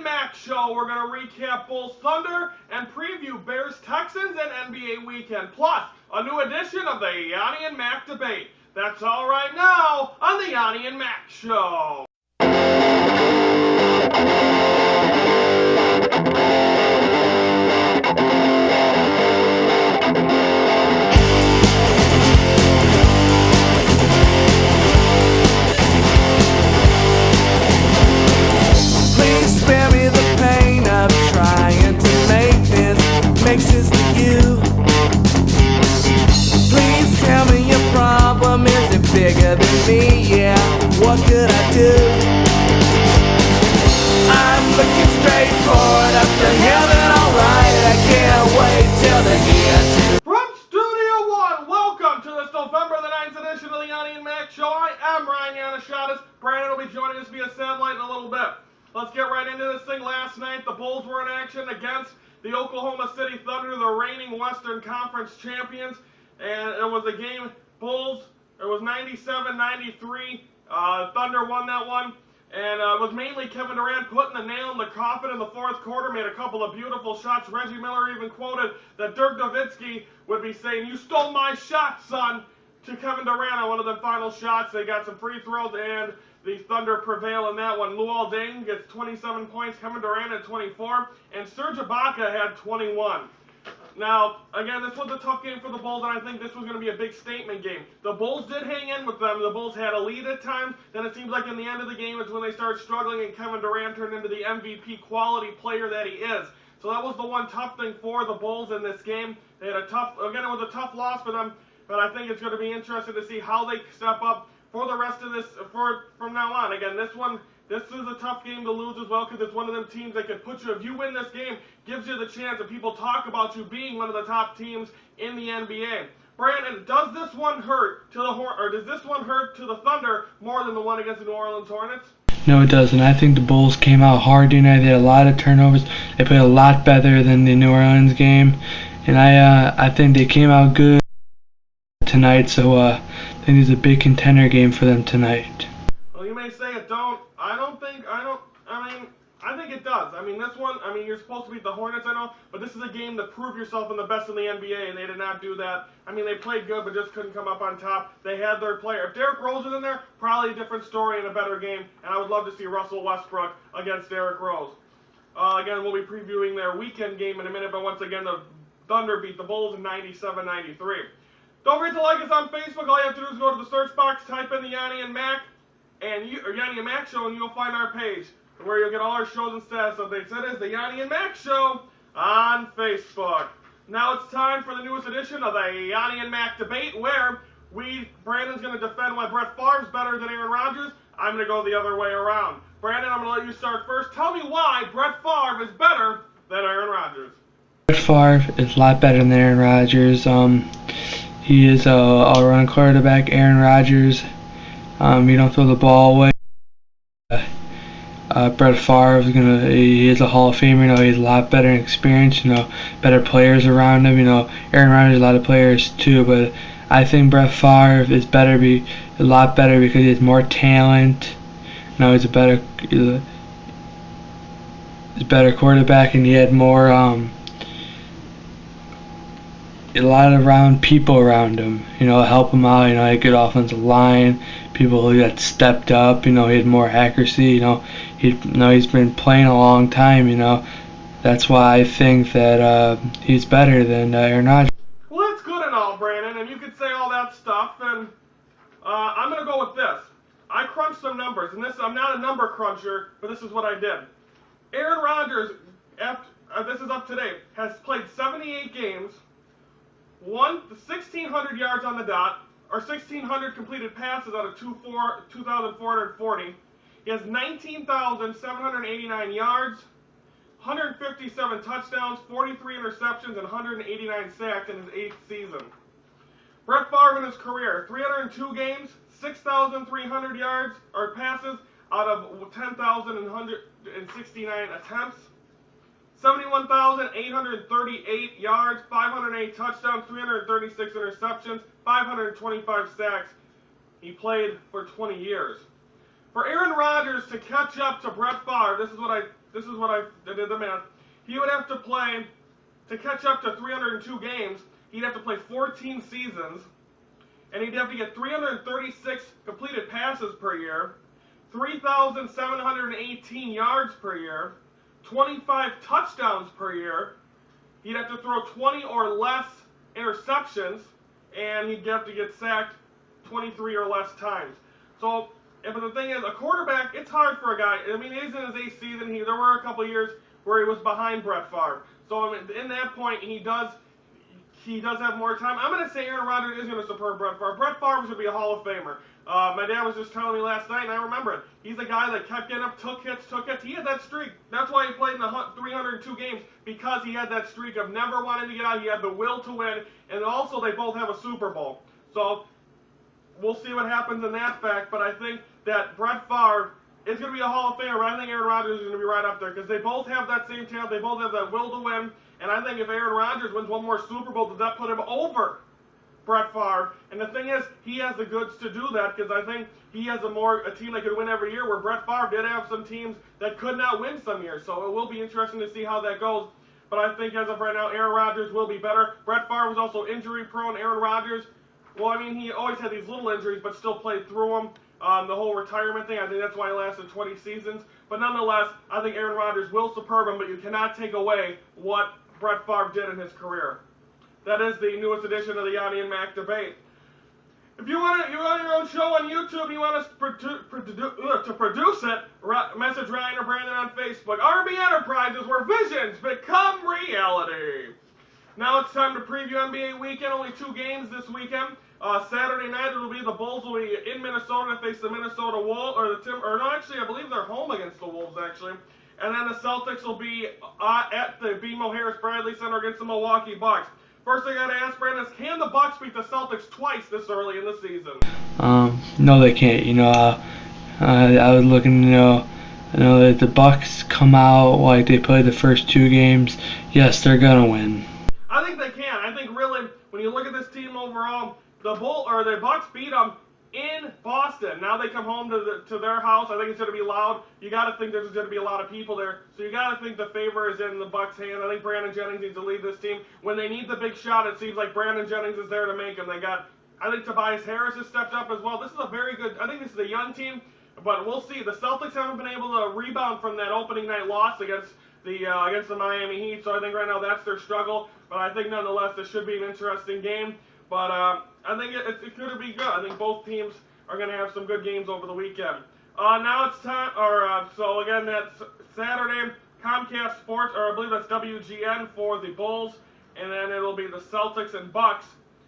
Mac Show. We're going to recap Bulls Thunder and preview Bears Texans and NBA weekend. Plus, a new edition of the Yoni and Mac debate. That's all right now on the Yoni and Mac Show. Please spare me the pain of trying to make this make sense to you. Please tell me your problem isn't bigger than me, yeah, what could I do? I'm looking straight forward up to heaven, alright, I can't wait till the end. From Studio One, welcome to this November the 9th edition of the Yoni and Mac Show. I am Ryan Yanishatis. Brandon will be joining us via satellite in a little bit. Let's get right into this thing. Last night, the Bulls were in action against the Oklahoma City Thunder, the reigning Western Conference champions. And it was a game, Bulls, it was 97-93. Thunder won that one. And it was mainly Kevin Durant putting the nail in the coffin in the fourth quarter, made a couple of beautiful shots. Reggie Miller even quoted that Dirk Nowitzki would be saying, "You stole my shot, son," to Kevin Durant on one of the final shots. They got some free throws, and the Thunder prevail in that one. Luol Deng gets 27 points, Kevin Durant had 24, and Serge Ibaka had 21. Now, again, this was a tough game for the Bulls, and I think this was going to be a big statement game. The Bulls did hang in with them. The Bulls had a lead at times. Then it seems like in the end of the game is when they started struggling, and Kevin Durant turned into the MVP quality player that he is. So that was the one tough thing for the Bulls in this game. They had it was a tough loss for them, but I think it's going to be interesting to see how they step up for the rest of this, from now on. Again, this is a tough game to lose as well, because it's one of them teams that can put you, if you win this game, gives you the chance, and people talk about you being one of the top teams in the NBA. Brandon, does this one hurt to the Thunder more than the one against the New Orleans Hornets? No, it doesn't. I think the Bulls came out hard tonight. They had a lot of turnovers. They played a lot better than the New Orleans game, and I think they came out good tonight. So I think it's a big contender game for them tonight. Well, you may say it don't. I think it does. I mean, this one, you're supposed to beat the Hornets, I know, but this is a game to prove yourself in the best in the NBA, and they did not do that. I mean, they played good, but just couldn't come up on top. They had their player. If Derrick Rose was in there, probably a different story and a better game, and I would love to see Russell Westbrook against Derrick Rose. Again, we'll be previewing their weekend game in a minute, but once again, the Thunder beat the Bulls in 97-93. Don't forget to like us on Facebook. All you have to do is go to the search box, type in the Yoni and Mac, or Yoni and Mac Show, and you'll find our page where you'll get all our shows and status updates. That is the Yoni and Mac Show on Facebook. Now it's time for the newest edition of the Yoni and Mac debate, where Brandon's going to defend why Brett Favre's better than Aaron Rodgers. I'm going to go the other way around. Brandon, I'm going to let you start first. Tell me why Brett Favre is better than Aaron Rodgers. Brett Favre is a lot better than Aaron Rodgers. He is a all-around quarterback. Aaron Rodgers, you don't throw the ball away. Brett Favre he is a Hall of Famer. He's a lot better in experience. Better players around him. Aaron Rodgers has a lot of players too, but I think Brett Favre is a lot better because he has more talent. He's a better quarterback, and he had more a lot of people around him. Help him out. He had a good offensive line. People who got stepped up. He had more accuracy. He's been playing a long time. That's why I think that he's better than Aaron Rodgers. Well, that's good and all, Brandon, and you could say all that stuff, and I'm going to go with this. I crunched some numbers, and I'm not a number cruncher, but this is what I did. Aaron Rodgers, this is up to date, has played 78 games, won 1,600 yards on the dot, or 1,600 completed passes out of 2,440. He has 19,789 yards, 157 touchdowns, 43 interceptions, and 189 sacks in his 8th season. Brett Favre in his career, 302 games, 6,300 yards or passes out of 10,169 attempts, 71,838 yards, 508 touchdowns, 336 interceptions, 525 sacks. He played for 20 years. For Aaron Rodgers to catch up to Brett Favre, this is what I did the math. He would have to play to catch up to 302 games. He'd have to play 14 seasons, and he'd have to get 336 completed passes per year, 3,718 yards per year, 25 touchdowns per year. He'd have to throw 20 or less interceptions, and he'd have to get sacked 23 or less times. So, but the thing is, a quarterback, it's hard for a guy. I mean, he's in his 8th season. There were a couple of years where he was behind Brett Favre. So, I mean, in that point, he does have more time. I'm going to say Aaron Rodgers is going to support Brett Favre. Brett Favre is going to be a Hall of Famer. My dad was just telling me last night, and I remember it. He's a guy that kept getting up, took hits. He had that streak. That's why he played in the 302 games, because he had that streak of never wanting to get out. He had the will to win, and also they both have a Super Bowl. So we'll see what happens in that fact, but I think that Brett Favre is going to be a Hall of Famer, but I think Aaron Rodgers is going to be right up there, because they both have that same talent. They both have that will to win, and I think if Aaron Rodgers wins one more Super Bowl, does that put him over Brett Favre? And the thing is, he has the goods to do that, because I think he has a team that could win every year, where Brett Favre did have some teams that could not win some years. So it will be interesting to see how that goes. But I think as of right now, Aaron Rodgers will be better. Brett Favre was also injury prone. Aaron Rodgers, well, I mean, he always had these little injuries, but still played through them. The whole retirement thing, I think that's why he lasted 20 seasons. But nonetheless, I think Aaron Rodgers will superb him, but you cannot take away what Brett Favre did in his career. That is the newest edition of the Yoni and Mac debate. If you want your own show on YouTube, you want us to produce it, message Ryan or Brandon on Facebook. RB Enterprises, where visions become reality. Now it's time to preview NBA weekend. Only 2 games this weekend. Saturday night it will be the Bulls will be in Minnesota to face the Minnesota Wolves, I believe they're home against the Wolves actually. And then the Celtics will be at the BMO Harris Bradley Center against the Milwaukee Bucks. First thing I got to ask, Brandon, is can the Bucks beat the Celtics twice this early in the season? No, they can't. I was looking, that the Bucks come out like they played the first 2 games. Yes, they're gonna win. I think they can. I think really, when you look at this team overall, the Bucks beat them in Boston. Now they come home to their house. I think it's going to be loud. You got to think there's going to be a lot of people there. So you got to think the favor is in the Bucks' hand. I think Brandon Jennings needs to lead this team. When they need the big shot, it seems like Brandon Jennings is there to make them. I think Tobias Harris has stepped up as well. This is a very good, I think this is a young team, but we'll see. The Celtics haven't been able to rebound from that opening night loss against the Miami Heat, so I think right now that's their struggle. But I think nonetheless this should be an interesting game. But I think it's going to be good. I think both teams are going to have some good games over the weekend. Now it's time, so again, that's Saturday, Comcast Sports, or I believe that's WGN for the Bulls, and then it'll be the Celtics and Bucks.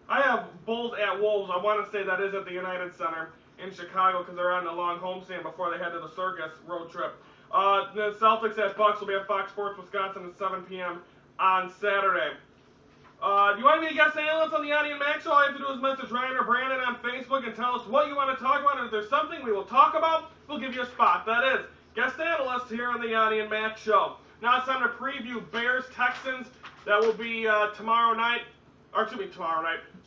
I have Bulls at Wolves. I want to say that is at the United Center in Chicago, because they're on a long homestand before they head to the circus road trip. The Celtics at Bucks will be at Fox Sports Wisconsin at 7 p.m. on Saturday. Do you want me to guest analyst on the Yoni and Mac Show? All you have to do is message Ryan or Brandon on Facebook and tell us what you want to talk about. And if there's something we will talk about, we'll give you a spot. That is, guest analyst here on the Yoni and Mac Show. Now it's time to preview Bears-Texans. That will be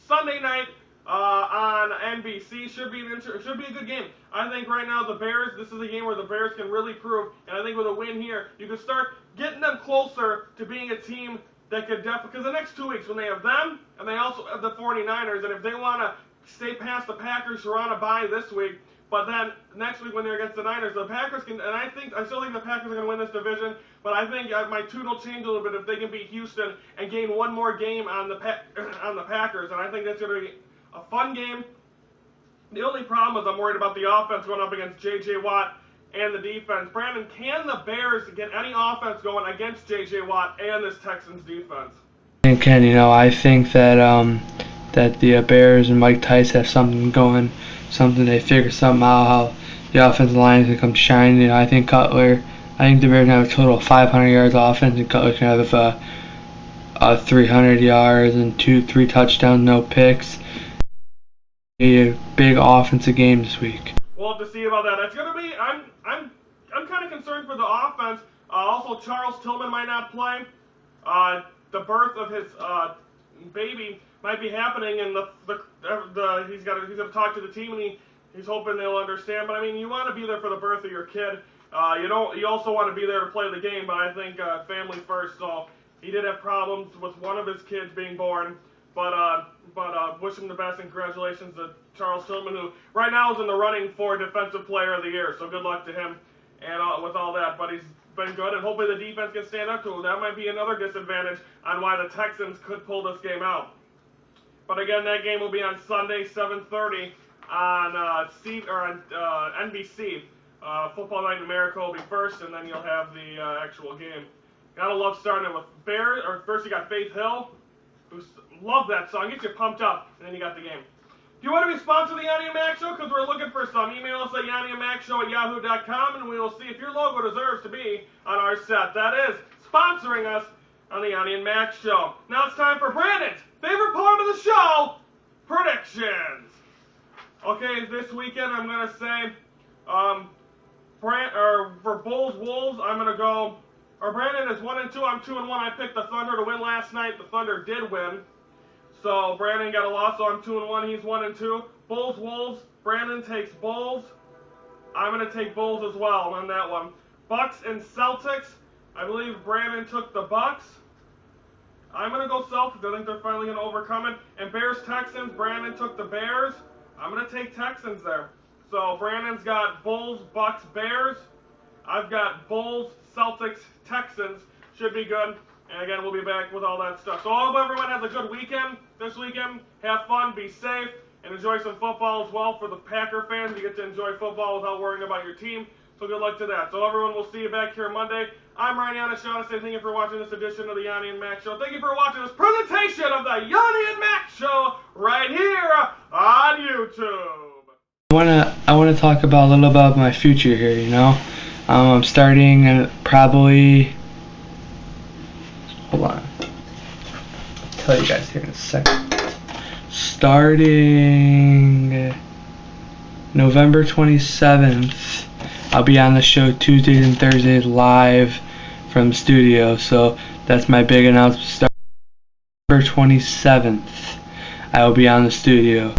Sunday night on NBC. Should be a good game. I think right now the Bears, this is a game where the Bears can really prove, and I think with a win here, you can start getting them closer to being a team that could definitely, because the next 2 weeks, when they have them, and they also have the 49ers, and if they want to stay past the Packers, who are on a bye this week, but then next week when they're against the Niners, the Packers can, and I still think the Packers are going to win this division, but I think my tune will change a little bit if they can beat Houston and gain one more game on the Packers, and I think that's going to be a fun game. The only problem is I'm worried about the offense going up against J.J. Watt and the defense. Brandon, can the Bears get any offense going against J.J. Watt and this Texans defense? And Ken, I think that that the Bears and Mike Tice have something going, they figure something out how the offensive line is going to come shining. I think the Bears have a total of 500 yards offense, and Cutler can have 300 yards and 3 touchdowns, no picks. A big offensive game this week. We'll have to see about that. It's going to be. I'm kind of concerned for the offense. Also, Charles Tillman might not play. The birth of his baby might be happening, and he's got to talk to the team, and he's hoping they'll understand. But I mean, you want to be there for the birth of your kid. You also want to be there to play the game. But I think family first. So he did have problems with one of his kids being born. But wish him the best and congratulations to Charles Tillman, who right now is in the running for Defensive Player of the Year. So good luck to him and with all that. But he's been good, and hopefully the defense can stand up to him. That might be another disadvantage on why the Texans could pull this game out. But again, that game will be on Sunday, 7:30 on NBC. Football Night in America will be first, and then you'll have the actual game. Gotta love starting it with Bears. Or first you got Faith Hill. Love that song. Gets you pumped up, and then you got the game. Do you want to be sponsored the Yoni Mac Show? Because we're looking for some. Email us at YoniMacShow@yahoo.com, and we will see if your logo deserves to be on our set. That is sponsoring us on the Yoni and Mac Show. Now it's time for Brandon's favorite part of the show, predictions. Okay, this weekend I'm going to say, for Bulls-Wolves, I'm going to go, Brandon is 1-2, I'm 2-1. I picked the Thunder to win last night. The Thunder did win. So Brandon got a loss, so I'm 2-1. He's 1-2. Bulls-Wolves. Brandon takes Bulls. I'm going to take Bulls as well on that one. Bucks and Celtics. I believe Brandon took the Bucks. I'm going to go Celtics. I think they're finally going to overcome it. And Bears-Texans. Brandon took the Bears. I'm going to take Texans there. So Brandon's got Bulls, Bucks, Bears. I've got Bulls, Celtics, Texans. Should be good. And again, we'll be back with all that stuff. So I hope everyone has a good weekend this weekend. Have fun, be safe, and enjoy some football as well. For the Packer fans, you get to enjoy football without worrying about your team. So good luck to that. So everyone, we'll see you back here Monday. I'm Ryan Yanashada. Thank you for watching this edition of the Yoni and Mac Show. Thank you for watching this presentation of the Yoni and Mac Show right here on YouTube. I wanna talk about a little about my future here. You know, I'm starting probably. Hold on. I'll tell you guys here in a second. Starting November 27th, I'll be on the show Tuesdays and Thursdays live from the studio. So that's my big announcement. Starting November 27th, I will be on the studio.